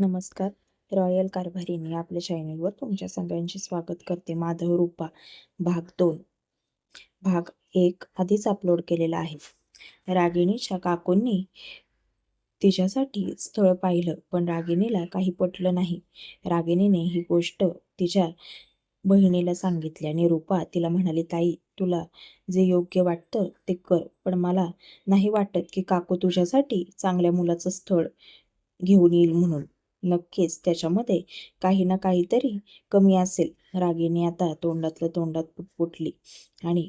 नमस्कार. रॉयल कारभारीने आपल्या चॅनलवर तुमच्या सगळ्यांचे स्वागत करते. माधव रूपा भाग 2 भाग 1 आधीच अपलोड केलेला आहे. रागिणीच्या काकूंनी तिच्यासाठी स्थळ पाहिलं, पण रागिणीला काही पटलं नाही. रागिणीने ही गोष्ट तिच्या बहिणीला सांगितली आणि रूपा तिला म्हणाली, ताई, तुला जे योग्य वाटतं ते कर, पण मला नाही वाटत की काकू तुझ्यासाठी चांगल्या मुलाचं स्थळ घेऊन येईल म्हणून. नक्कीच त्याच्यामध्ये काही ना काहीतरी कमी असेल. रागिणी आता तोंडातलं तोंडात पुटपुटली आणि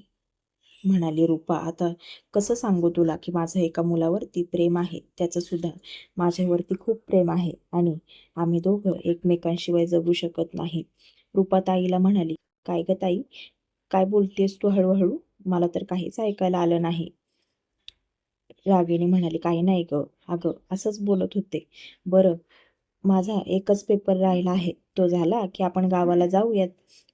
म्हणाली, रूपा, आता कसं सांगू तुला की माझं एका मुलावरती प्रेम आहे, त्याचं सुद्धा माझ्यावरती खूप प्रेम आहे आणि आम्ही दोघं एकमेकांशिवाय जगू शकत नाही. रूपा ताईला म्हणाली, काय ग ताई, काय बोलतेस तू हळूहळू? मला तर काहीच ऐकायला आलं नाही. रागिणी म्हणाली, काही नाही ग, अगं असंच बोलत होते. बरं, माझा एकच पेपर राहिला आहे, तो झाला की आपण गावाला जाऊयात.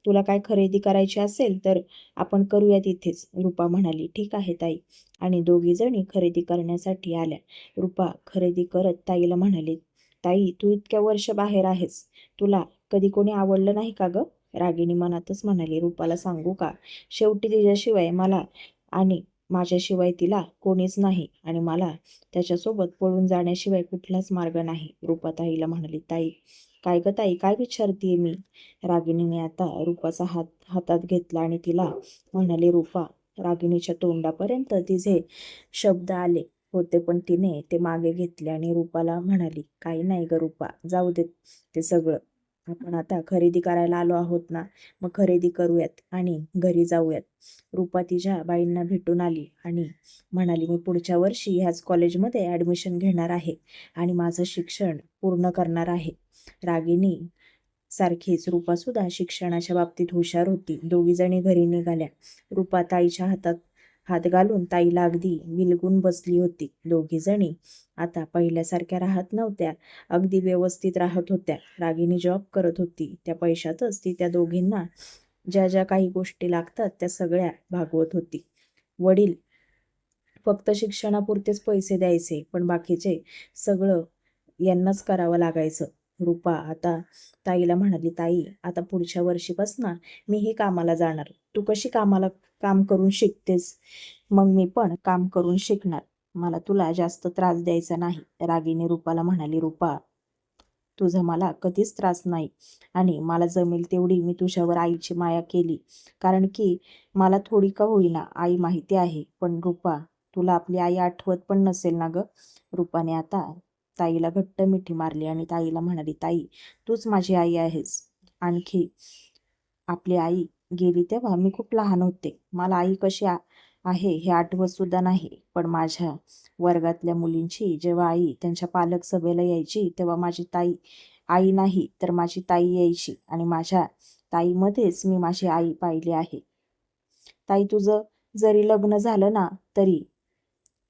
तुला काय खरेदी करायची असेल तर आपण करूयात इथेच. रूपा म्हणाली, ठीक आहे ताई. आणि दोघी जणी खरेदी करण्यासाठी आल्या. रूपा खरेदी करत ताईला म्हणाली, ताई, तू इतक्या वर्ष बाहेर आहेस, तुला कधी कोणी आवडलं नाही का ग? रागिणी मनातच म्हणाली, रूपाला सांगू का, शेवटी तिच्याशिवाय मला आणि माझ्याशिवाय तिला कोणीच नाही आणि मला त्याच्यासोबत पळून जाण्याशिवाय कुठलाच मार्ग नाही. रूपा ताईला म्हणाली, ताई, काय ग ताई, काय विचारतीये मी? रागिणीने आता रूपाचा हात हातात घेतला आणि तिला म्हणाली, रूपा. रागिणीच्या तोंडापर्यंत तिचे शब्द आले होते, पण तिने ते मागे घेतले आणि रूपाला म्हणाली, काही नाही ग रूपा, जाऊ देत ते सगळं. आपण आता खरेदी करायला आलो आहोत ना, मग खरेदी करूयात आणि घरी जाऊयात. रूपा तिच्या बाईंना भेटून आली आणि म्हणाली, मी पुढच्या वर्षी ह्याच कॉलेजमध्ये ॲडमिशन घेणार आहे आणि माझं शिक्षण पूर्ण करणार आहे. रागिणी सारखीच रूपासुद्धा शिक्षणाच्या बाबतीत हुशार होती. दोघीजणी घरी निघाल्या. रूपा ताईच्या हातात हात घालून ताईला अगदी विलगून बसली होती. दोघीजणी आता पहिल्यासारख्या राहत नव्हत्या, अगदी व्यवस्थित राहत होत्या. रागिणी जॉब करत होती. त्या पैशातच ती त्या दोघींना ज्या ज्या काही गोष्टी लागतात त्या सगळ्या भागवत होती. वडील फक्त शिक्षणापुरतेच पैसे द्यायचे, पण बाकीचे सगळं यांनाच करावं लागायचं. रूपा आता ताईला म्हणाली, ताई, आता पुढच्या वर्षीपासून मीही कामाला जाणार. तू कशी काम करून शिकतेस, मग मी पण काम करून शिकणार. मला तुला जास्त त्रास द्यायचा नाही. रागिणी रूपाला म्हणाली, रूपा, तुझा मला कधीच त्रास नाही आणि मला जमेल तेवढी मी तुझ्यावर आईची माया केली, कारण की मला थोडी का होईना आई माहिती आहे. पण रूपा, तुला आपली आई आठवत पण नसेल ना ग? रूपाने आता ताईला घट्ट मिठी मारली आणि ताईला म्हणाली, ताई, तूच माझी आई आहेस. आणखी आपली आई गेली तेव्हा मी खूप लहान होते. मला आई कशी आहे हे आठवत सुद्धा नाही. पण माझ्या वर्गातल्या मुलींची जेव्हा आई त्यांच्या पालक सभेला यायची, तेव्हा माझी ताई आई नाही तर माझी ताई यायची आणि माझ्या ताईमध्येच मी माझी आई पाहिली आहे. ताई, तुझं जरी लग्न झालं ना, तरी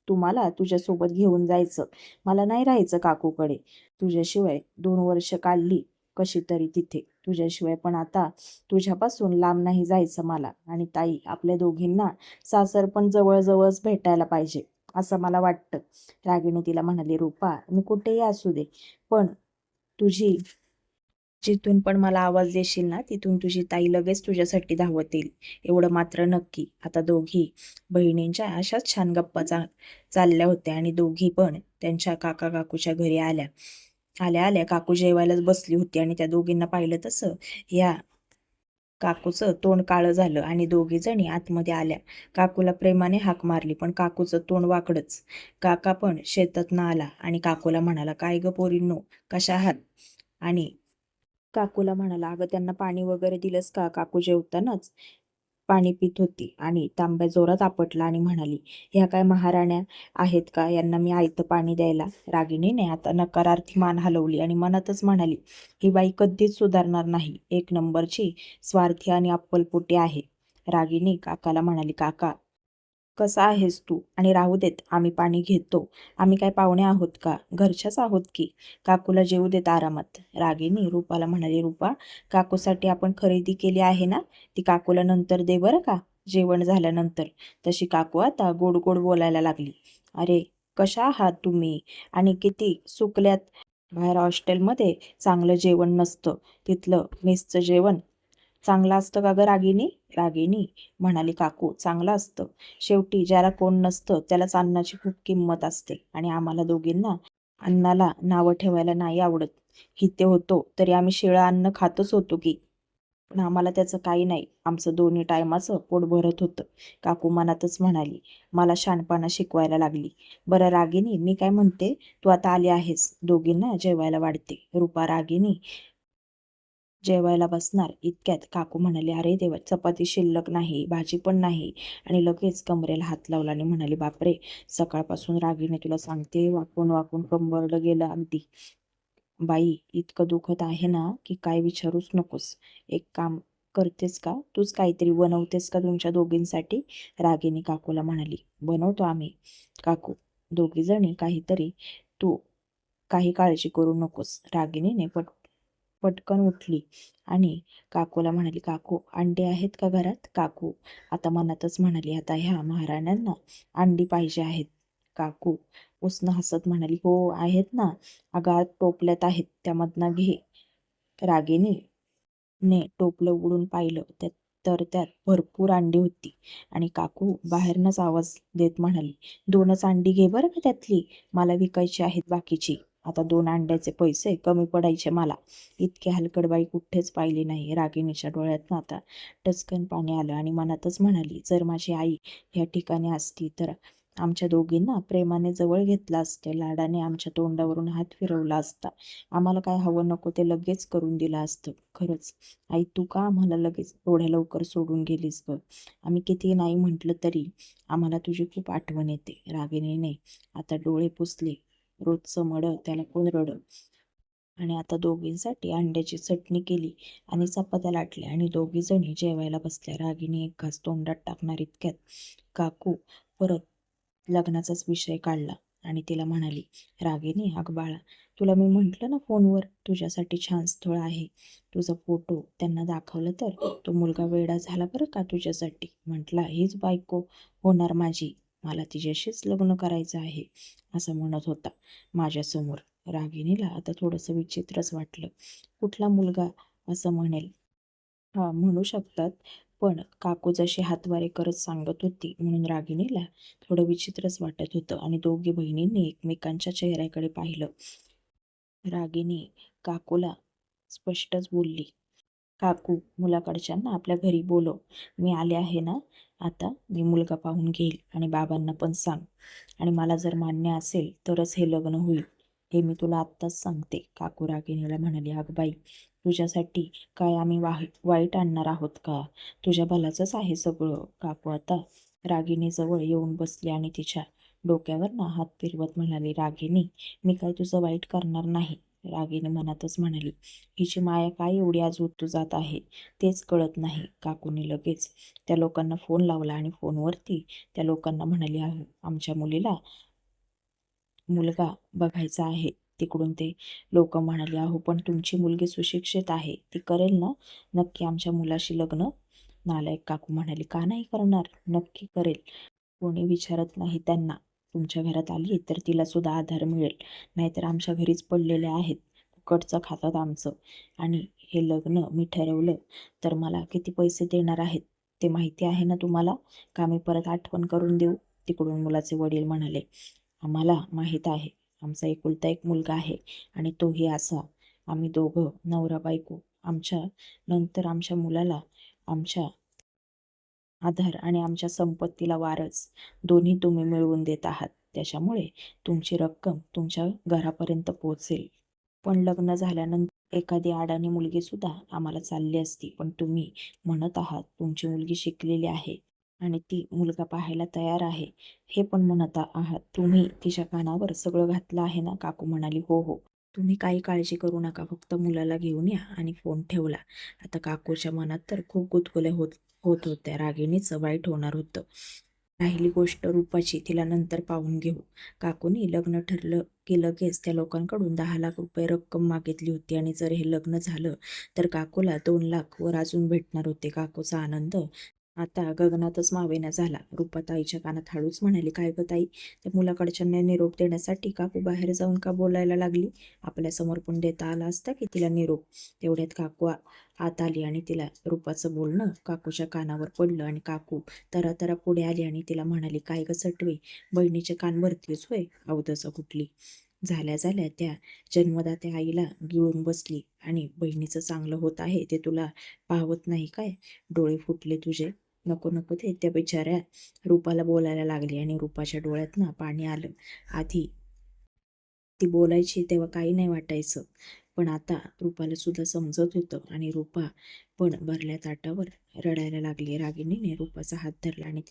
तू मला तुझ्यासोबत घेऊन जायचं. मला नाही राहायचं काकूकडे. तुझ्याशिवाय 2 वर्ष काढली कशी तरी तिथे. तुझ्याशिवाय पण आता तुझ्यापासून लांब नाही जायचं मला. आणि ताई, आपल्या दोघींना सासर पण जवळजवळच भेटायला पाहिजे असं मला वाटतं. रागिणी तिला म्हणाली, रूपा, मी कुठेही असू दे, पण तुझी जिथून पण मला आवाज देशील ना, तिथून तुझी ताई लगेच तुझ्यासाठी धावत येईल, एवढं मात्र नक्की. आता दोघी बहिणींच्या अशाच छान गप्पा चालल्या होत्या आणि दोघी पण त्यांच्या काका काकूच्या घरी आल्या. आल्या आल्या काकू जेवायलाच बसली होती आणि त्या दोघींना पाहिलं तसं या काकूचं तोंड काळं झालं आणि दोघी जणी आतमध्ये आल्या. काकूला प्रेमाने हाक मारली, पण काकूचं तोंड वाकडच. काका पण शेतातनं आला आणि काकूला म्हणाला, काय ग पोरींनो, कशा आहात? आणि काकूला म्हणाला, अगं त्यांना पाणी वगैरे दिलंस का? काकू जेवतानाच पाणी पित होती आणि तांब्या जोरात आपटला आणि म्हणाली, ह्या काय महाराण्या आहेत का, यांना मी आयतं पाणी द्यायला? रागिणीने आता नकारार्थी मान हलवली आणि मनातच म्हणाली, ही बाई कधीच सुधारणार नाही, एक नंबरची स्वार्थी आणि अप्पलपोटी आहे. रागिणी काकाला म्हणाली, काका, कसा आहेस तू? आणि राहू देत, आम्ही पाणी घेतो. आम्ही काय पाहुणे आहोत का? घरच्याच आहोत की. काकूला जेवू देत आरामात. रागिणी रूपाला म्हणाली, रूपा, काकूसाठी आपण खरेदी केली आहे ना, ती काकूला नंतर दे बरं का, जेवण झाल्यानंतर. तशी काकू आता गोड गोड बोलायला लागली. अरे, कशा आहात तुम्ही? आणि किती सुकल्यात बाहेर हॉस्टेलमध्ये चांगलं जेवण नसतं, तिथलं मेसचं जेवण चांगलं असतं का गं रागिनी? रागिनी म्हणाली, काकू चांगलं असतं. शेवटी ज्याला कोण नसतं त्यालाच अन्नाची खूप किंमत असते आणि आम्हाला दोघींना अन्नाला नावं ठेवायला नाही आवडत. इथे होतो तरी आम्ही शिळं अन्न खातच होतो की. पण आम्हाला त्याचं काही नाही, आमचं दोन्ही टायमाचं पोट भरत होतं. काकू मनातच म्हणाली, मला शहाणपणा शिकवायला लागली. बरं रागिनी, मी काय म्हणते, तू आता आली आहेस, दोघींना जेवायला वाढते. रूपा रागिनी जेवायला बसणार इतक्यात काकू म्हणाली, अरे देवा, चपाती शिल्लक नाही, भाजी पण नाही. आणि लगेच कमरेला हात लावला आणि म्हणाली, बापरे, सकाळपासून रागीने तुला सांगते वाकून वाकून कंबरलं गेलं अगदी. बाई, इतकं दुखत आहे ना की काय विचारूच नकोस. एक काम करतेस का, तूच काहीतरी बनवतेस का तुमच्या दोघींसाठी? रागिनी काकूला म्हणाली, बनवतो आम्ही काकू, दोघी जणी काहीतरी. तू काही काळजी करू नकोस. रागिणीने पटकन उठली आणि काकूला म्हणाली, काकू अंडी आहेत का घरात? काकू आता मनातच म्हणाली, आता ह्या महाराण्यांना अंडी पाहिजे आहेत. काकू उसनं हसत म्हणाली, हो आहेत ना, अगं आत टोपल्यात आहेत, त्यामधनं घे. रागिनी ने टोपलं उघडून पाहिलं तर त्यात भरपूर अंडी होती आणि काकू बाहेरनच आवाज देत म्हणाली, दोनच अंडी घे बरं का त्यातली, मला विकायची आहेत बाकीची. आता 2 अंड्याचे पैसे कमी पडायचे मला. इतकी हलकटबाई कुठेच पाहिली नाही. रागिणीच्या डोळ्यात आता टचकन पाणी आलं आणि मनातच म्हणाली, जर माझी आई ह्या ठिकाणी असती तर आमच्या दोघींना प्रेमाने जवळ घेतलं असतं, लाडाने आमच्या तोंडावरून हात फिरवला असता, आम्हाला काय हवं नको ते लगेच करून दिलं असतं. खरंच आई, तू का आम्हाला लगेच एवढ्या लवकर सोडून गेलीस गं? आम्ही किती नाही म्हटलं तरी आम्हाला तुझी खूप आठवण येते. रागिणीने आता डोळे पुसले. रोजचं मडं त्याला कोण रडं. आणि आता दोघींसाठी अंड्याची चटणी केली आणि चपात्या लाटल्या आणि दोघी जणी जेवायला बसल्या. रागिणी एक घास तोंडात टाकणार इतक्यात काकू परत लग्नाचाच विषय काढला आणि तिला म्हणाली, रागिनी, अगं बाळा, तुला मी म्हटलं ना फोनवर, तुझ्यासाठी छान स्थळ आहे. तुझा फोटो त्यांना दाखवलं तर तो मुलगा वेडा झाला बरं का तुझ्यासाठी. म्हटला, हीच बायको होणार माझी, मला तिच्याशीच लग्न करायचं आहे, असं म्हणत होता माझ्यासमोर. रागिणीला आता थोडंसं विचित्रच वाटलं. कुठला मुलगा असं म्हणेल? हां, म्हणू शकतात. पण काकू जशी हातवारे करत सांगत होती म्हणून रागिणीला थोडं विचित्रच वाटत होतं आणि दोघी बहिणींनी एकमेकांच्या चेहऱ्याकडे पाहिलं. रागिणी काकूला स्पष्टच बोलली, काकू, मुलाकडच्यांना आपल्या घरी बोलव. मी आले आहे ना, आता मी मुलगा पाहून घेईल आणि बाबांना पण सांग. आणि मला जर मान्य असेल तरच हे लग्न होईल, हे मी तुला आत्ताच सांगते. काकू रागिणीला म्हणाली, अगं बाई, तुझ्यासाठी काय आम्ही वाईट आणणार आहोत का? तुझ्या भल्याचंच आहे सगळं. काकू आता रागिणीजवळ येऊन बसली आणि तिच्या डोक्यावर ना हात फिरवत म्हणाली, रागिणी, मी काय तुझं वाईट करणार नाही. रागिणी मनातच म्हणाली, हिची माया काय एवढी आज उतू जात आहे तेच कळत नाही. काकूने लगेच त्या लोकांना फोन लावला आणि फोनवरती त्या लोकांना म्हणाली, अहो, आमच्या मुलीला मुलगा बघायचा आहे. तिकडून ते लोक म्हणाले, अहो पण तुमची मुलगी सुशिक्षित आहे, ती करेल ना नक्की आमच्या मुलाशी लग्न? नालायक काकू म्हणाली, का नाही करणार, नक्की करेल. कोणी विचारत नाही त्यांना. तुमच्या घरात आली तर तिला सुद्धा आधार मिळेल, नाहीतर आमच्या घरीच पडलेले आहेत, फुकटचं खातात आमचं. आणि हे लग्न मी ठरवलं तर मला किती पैसे देणार आहेत ते माहिती आहे ना तुम्हाला? का मी परत आठवण करून देऊ? तिकडून मुलाचे वडील म्हणाले, आम्हाला माहीत आहे, आमचा एकुलता एक मुलगा आहे आणि तोही असा. आम्ही दोघं नवरा बायको, आमच्या नंतर आमच्या मुलाला आमच्या आधार आणि आमच्या संपत्तीला वारस दोन्ही तुम्ही मिळवून देत आहात. त्याच्यामुळे तुमची रक्कम तुमच्या घरापर्यंत पोहोचेल. पण लग्न झाल्यानंतर एखादी अडाणी मुलगी सुद्धा आम्हाला चालली असती. पण तुम्ही म्हणत आहात तुमची मुलगी शिकलेली आहे आणि ती मुलगा पाहायला तयार आहे, हे पण म्हणत आहात. तुम्ही तिच्या कानावर सगळं घातलं आहे ना? काकू म्हणाली, हो हो, तुम्ही काही काळजी करू नका, फक्त मुलाला घेऊन या. आणि फोन ठेवला. आता काकूच्या मनात तर खूप गुदगुल्या होत होत होत्या. रागिणीचं वाईट होणार होतं. राहिली गोष्ट रूपाची, तिला नंतर पाहून घेऊ. काकूनी लग्न ठरलं की लगेच त्या लोकांकडून 10 लाख रुपये रक्कम मागितली होती आणि जर हे लग्न झालं तर काकूला 2 लाख वर अजून भेटणार होते. काकूचा आनंद आता गगनातच मावेना झाला. रूपा ताईच्या कानात हळूच म्हणाली, काय ग ताई, त्या मुलाकडच्यांना निरोप देण्यासाठी काकू बाहेर जाऊन का बोलायला लागली? आपल्यासमोर पण देता आला असता की तिला निरोप. तेवढ्यात काकू आत आली आणि तिला रूपाचं बोलणं काकूच्या कानावर पडलं आणि काकू तरा पुढे आली आणि तिला म्हणाली, काय ग सटवे, बहिणीचे कान भरतीच होय, अवदसा कुठली. झाल्या त्या जन्मदात्या आईला गिळून बसली आणि बहिणीचं चांगलं होत आहे ते तुला पाहवत नाही काय? डोळे फुटले तुझे. नको नको ते त्या बिचाऱ्या रूपाला बोलायला लागली आणि रूपाच्या डोळ्यात ना पाणी आलं. आधी ती बोलायची तेव्हा काही नाही वाटायचं, पण आता रूपाला सुद्धा समजत होतं आणि रूपा पण भरल्या ताटावर रडायला लागली. रागिणीने रूपाचा हात धरला आणि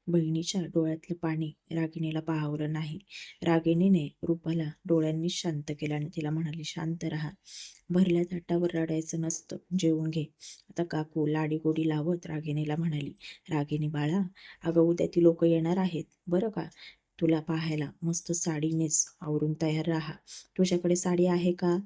बहिणीच्या डोळ्यातलं पाणी रागिणीला पाहवलं नाही. रागिणीने रूपाला डोळ्यांनी शांत केलं आणि तिला म्हणाली, शांत राहा, भरल्या ताटावर रडायचं नसतं, जेवून घे. आता काकू लाडीगोडी लावत रागिणीला म्हणाली, रागिणी बाळा, अगं उद्या ती लोक येणार आहेत बरं का, तुला पाहायला. मस्त साडी नेस, आवरून तयार राहा. तुझ्याकडे साडी आहे का?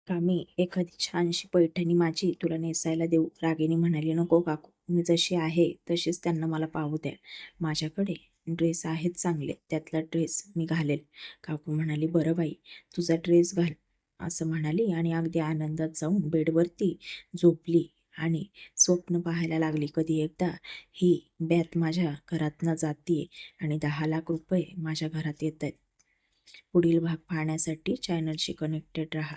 का मी एखादी छानशी पैठणी माझी तुला नेसायला देऊ? रागिणी म्हणाली, नको काकू, मी जशी आहे तशीच त्यांना मला पाहू द्या. माझ्याकडे ड्रेस आहेत चांगले, त्यातला ड्रेस मी घालेल. काकू म्हणाली, बरं बाई, तुझा ड्रेस घाल, असं म्हणाली आणि अगदी आनंदात जाऊन बेडवरती झोपली आणि स्वप्न पाहायला लागली. कधी एकदा ही बॅत माझ्या घरातनं जातीये आणि 10 लाख रुपये माझ्या घरात येत आहेत. पुढील भाग पाहण्यासाठी चॅनलशी कनेक्टेड राहा.